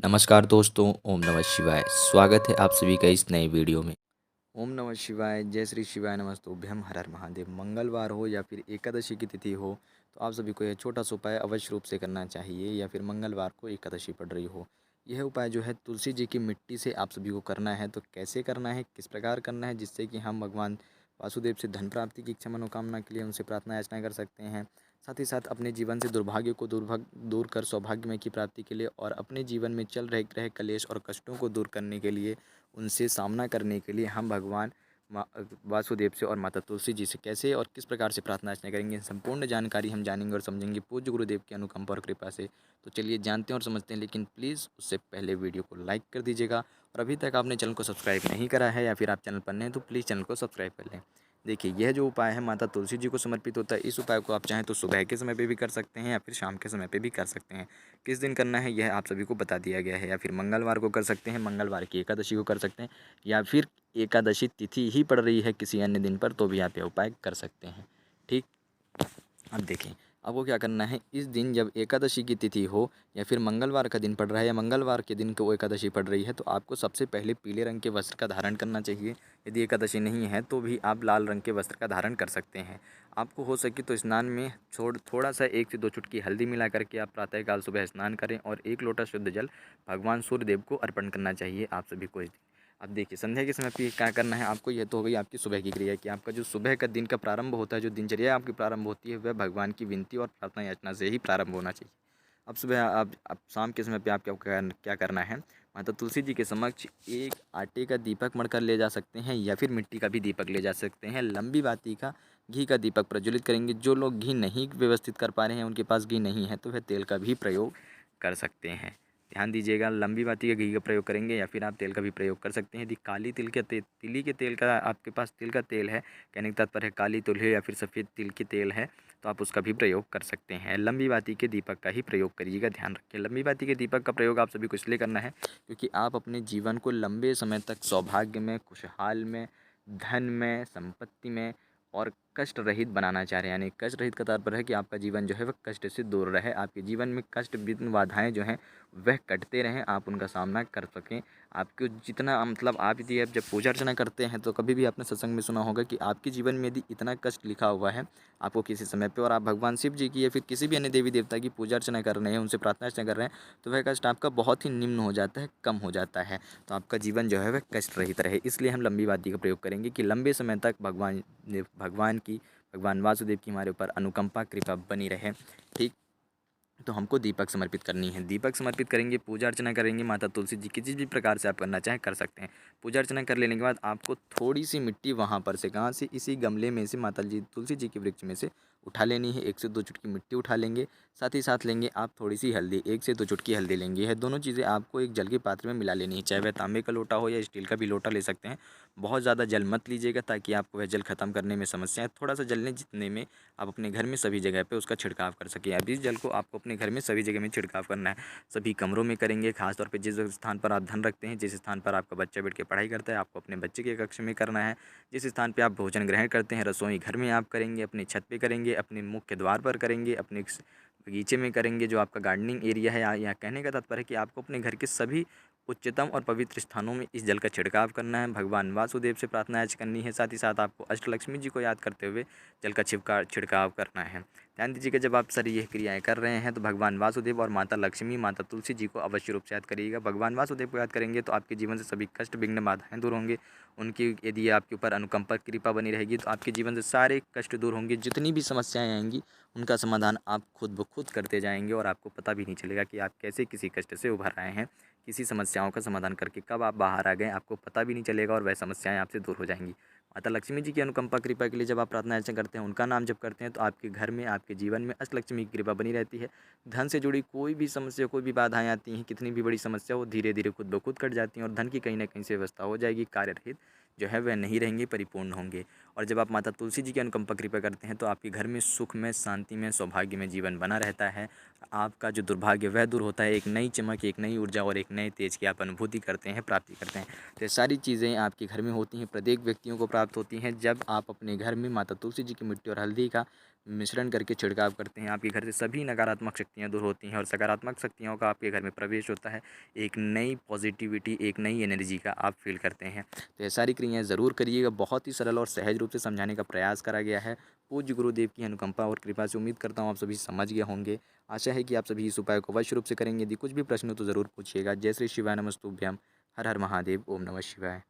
नमस्कार दोस्तों, ओम नमः शिवाय। स्वागत है आप सभी का इस नए वीडियो में। ओम नमः शिवाय, जय श्री शिवाय, नमस्तुभ्यम, हर हर महादेव। मंगलवार हो या फिर एकादशी की तिथि हो, तो आप सभी को यह छोटा सा उपाय अवश्य रूप से करना चाहिए। या फिर मंगलवार को एकादशी पड़ रही हो, यह उपाय जो है तुलसी जी की मिट्टी से आप सभी को करना है। तो कैसे करना है, किस प्रकार करना है, जिससे कि हम भगवान वासुदेव से धन प्राप्ति की इच्छा मनोकामना के लिए उनसे प्रार्थना याचना कर सकते हैं। साथ ही साथ अपने जीवन से दुर्भाग्य को दूर कर सौभाग्यमय की प्राप्ति के लिए और अपने जीवन में चल रहे कलेश और कष्टों को दूर करने के लिए, उनसे सामना करने के लिए हम भगवान वासुदेव से और माता तुलसी जी से कैसे और किस प्रकार से प्रार्थना अर्चना करेंगे, संपूर्ण जानकारी हम जानेंगे और समझेंगे पूज्य गुरुदेव की अनुकंपा और कृपा से। तो चलिए जानते हैं और समझते हैं, लेकिन प्लीज़ उससे पहले वीडियो को लाइक कर दीजिएगा। और अभी तक आपने चैनल को सब्सक्राइब नहीं करा है या फिर आप चैनल पर नए हैं तो प्लीज़ चैनल को सब्सक्राइब कर लें। देखिए, यह जो उपाय है माता तुलसी जी को समर्पित होता है। इस उपाय को आप चाहें तो सुबह के समय पे भी कर सकते हैं या फिर शाम के समय पे भी कर सकते हैं। किस दिन करना है यह आप सभी को बता दिया गया है। या फिर मंगलवार को कर सकते हैं, मंगलवार की एकादशी को कर सकते हैं, या फिर एकादशी तिथि ही पड़ रही है किसी अन्य दिन पर तो भी आप यह उपाय कर सकते हैं। ठीक, अब देखें, आपको क्या करना है। इस दिन जब एकादशी की तिथि हो या फिर मंगलवार का दिन पड़ रहा है या मंगलवार के दिन को एकादशी पड़ रही है, तो आपको सबसे पहले पीले रंग के वस्त्र का धारण करना चाहिए। यदि एकादशी नहीं है तो भी आप लाल रंग के वस्त्र का धारण कर सकते हैं। आपको हो सके तो स्नान में थोड़ा सा 1 से 2 चुटकी हल्दी मिला करके आप प्रातःकाल सुबह स्नान करें और 1 लोटा शुद्ध जल भगवान सूर्यदेव को अर्पण करना चाहिए आप सभी को इस दिन। अब देखिए, संध्या के समय पे क्या करना है आपको। यह तो हो गई आपकी सुबह की क्रिया कि आपका जो सुबह का दिन का प्रारंभ होता है, जो दिनचर्या आपकी प्रारंभ होती है, वह भगवान की विनती और प्रार्थना याचना से ही प्रारंभ होना चाहिए। अब सुबह आप शाम के समय पे आप क्या करना है। माता तुलसी जी के समक्ष एक आटे का दीपक मढ़कर ले जा सकते हैं या फिर मिट्टी का भी दीपक ले जा सकते हैं। लंबी बाती का घी का दीपक प्रज्वलित करेंगे। जो लोग घी नहीं व्यवस्थित कर पा रहे हैं, उनके पास घी नहीं है, तो वह तेल का भी प्रयोग कर सकते हैं। ध्यान दीजिएगा, लंबी बाती का घी का प्रयोग करेंगे या फिर आप तेल का भी प्रयोग कर सकते हैं। यदि काली तिल के तिली के तेल का आपके पास तिल का तेल है, कहने का तात्पर्य है काली तिल है या फिर सफ़ेद तिल की तेल है, तो आप उसका भी प्रयोग कर सकते हैं। लंबी बाती के दीपक का ही प्रयोग करिएगा, ध्यान रखिए। लंबी बाती के दीपक का प्रयोग आप सभी को इसलिए करना है क्योंकि आप अपने जीवन को लंबे समय तक सौभाग्य में, खुशहाल में, धन में, संपत्ति में और कष्ट रहित बनाना चाह रहे हैं। यानी कष्ट रहित का तात्पर्य है कि आपका जीवन जो है वह कष्ट से दूर रहे। आपके जीवन में कष्ट विघ्न बाधाएँ जो हैं वह कटते रहें, आप उनका सामना कर सकें। आपको जितना मतलब आप यदि आप जब पूजा अर्चना करते हैं तो कभी भी आपने सत्संग में सुना होगा कि आपके जीवन में यदि इतना कष्ट लिखा हुआ है आपको किसी समय पे, और आप भगवान शिव जी की या फिर किसी भी अन्य देवी देवता की पूजा अर्चना कर रहे हैं, उनसे प्रार्थना अर्चना कर रहे हैं, तो वह कष्ट आपका बहुत ही निम्न हो जाता है, कम हो जाता है। तो आपका जीवन जो है वह कष्ट रहित रहे, इसलिए हम लंबी बाती का प्रयोग करेंगे कि लंबे समय तक भगवान वासुदेव की हमारे ऊपर अनुकंपा कृपा बनी रहे। ठीक, तो हमको दीपक समर्पित करनी है। दीपक समर्पित करेंगे, पूजा अर्चना करेंगे माता तुलसी जी की। जिस भी प्रकार से आप करना चाहें कर सकते हैं। पूजा अर्चना कर लेने के बाद आपको थोड़ी सी मिट्टी वहाँ पर से, कहाँ से, इसी गमले में से, माता जी तुलसी जी के वृक्ष में से उठा लेनी है। 1 से 2 चुटकी मिट्टी उठा लेंगे। साथ ही साथ लेंगे आप थोड़ी सी हल्दी, 1 से 2 चुटकी हल्दी लेंगे। यह दोनों चीज़ें आपको एक जल के पात्र में मिला लेनी है, चाहे वह तांबे का लोटा हो या स्टील का भी लोटा ले सकते हैं। बहुत ज़्यादा जल मत लीजिएगा ताकि आपको वह जल खत्म करने में समस्या है। थोड़ा सा जल लें जितने में आप अपने घर में सभी जगह पे उसका छिड़काव कर सकें। अब इस जल को आपको अपने घर में सभी जगह में छिड़काव करना है। सभी कमरों में करेंगे, खासतौर पे जिस स्थान पर आप धन रखते हैं, जिस स्थान पर आपका बच्चा बैठ के पढ़ाई करता है, आपको अपने बच्चे के कक्ष में करना है। जिस स्थान पे आप भोजन ग्रहण करते हैं, रसोई घर में आप करेंगे, अपनी छत पे करेंगे, अपने मुख्य द्वार पर करेंगे, अपने बगीचे में करेंगे, जो आपका गार्डनिंग एरिया है। या कहने का तात्पर्य है कि आपको अपने घर के सभी उच्चतम और पवित्र स्थानों में इस जल का छिड़काव करना है। भगवान वासुदेव से प्रार्थना आज करनी है। साथ ही साथ आपको अष्टलक्ष्मी जी को याद करते हुए जल का छिड़काव करना है। ध्यान दीजिएगा, जब आप सारी यह क्रियाएं कर रहे हैं तो भगवान वासुदेव और माता लक्ष्मी, माता तुलसी जी को अवश्य रूप से याद करिएगा। भगवान वासुदेव को याद करेंगे तो आपके जीवन से सभी कष्ट विघ्न बाधाएं दूर होंगे। उनकी यदि आपके ऊपर अनुकंपा कृपा बनी रहेगी तो आपके जीवन से सारे कष्ट दूर होंगे। जितनी भी समस्याएं आएंगी उनका समाधान आप खुद ब खुद करते जाएंगे और आपको पता भी नहीं चलेगा कि आप कैसे किसी कष्ट से उभर आए हैं। किसी समस्याओं का समाधान करके कब आप बाहर आ गए आपको पता भी नहीं चलेगा और वह समस्याएं आपसे दूर हो जाएंगी। माता लक्ष्मी जी की अनुकंपा कृपा के लिए जब आप प्रार्थना अर्चना करते हैं, उनका नाम जप करते हैं, तो आपके घर में, आपके जीवन में अष्टलक्ष्मी की कृपा बनी रहती है। धन से जुड़ी कोई भी समस्या, कोई भी बाधाएं आती हैं, कितनी भी बड़ी समस्या हो, धीरे धीरे खुद ब खुद कट जाती हैं और धन की कहीं ना कहीं से व्यवस्था हो जाएगी। कार्य रहित जो है वह नहीं रहेंगे, परिपूर्ण होंगे। और जब आप माता तुलसी जी की अनुकंपा कृपा करते हैं तो आपके घर में सुख में, शांति में, सौभाग्य में जीवन बना रहता है। आपका जो दुर्भाग्य वह दूर होता है। एक नई चमक, एक नई ऊर्जा और एक नए तेज की आप अनुभूति करते हैं, प्राप्ति करते हैं। तो ये सारी चीज़ें आपके घर में होती हैं, प्रत्येक व्यक्तियों को प्राप्त होती हैं जब आप अपने घर में माता तुलसी जी की मिट्टी और हल्दी का मिश्रण करके छिड़काव करते हैं, आपके घर से सभी नकारात्मक शक्तियाँ दूर होती हैं और सकारात्मक शक्तियों का आपके घर में प्रवेश होता है। एक नई पॉजिटिविटी, एक नई एनर्जी का आप फ़ील करते हैं। तो ये सारी क्रियाएँ ज़रूर करिएगा। बहुत ही सरल और सहज रूप से समझाने का प्रयास करा गया है। पूज्य गुरुदेव की अनुकंपा और कृपा से उम्मीद करता हूँ आप सभी समझ गए होंगे। आशा है कि आप सभी इस उपाय को अवश्य रूप से करेंगे। यदि कुछ भी प्रश्न हो तो ज़रूर पूछिएगा। जय श्री शिवाय नमस्तुभ्यम। हर हर महादेव। ओम नमः शिवाय।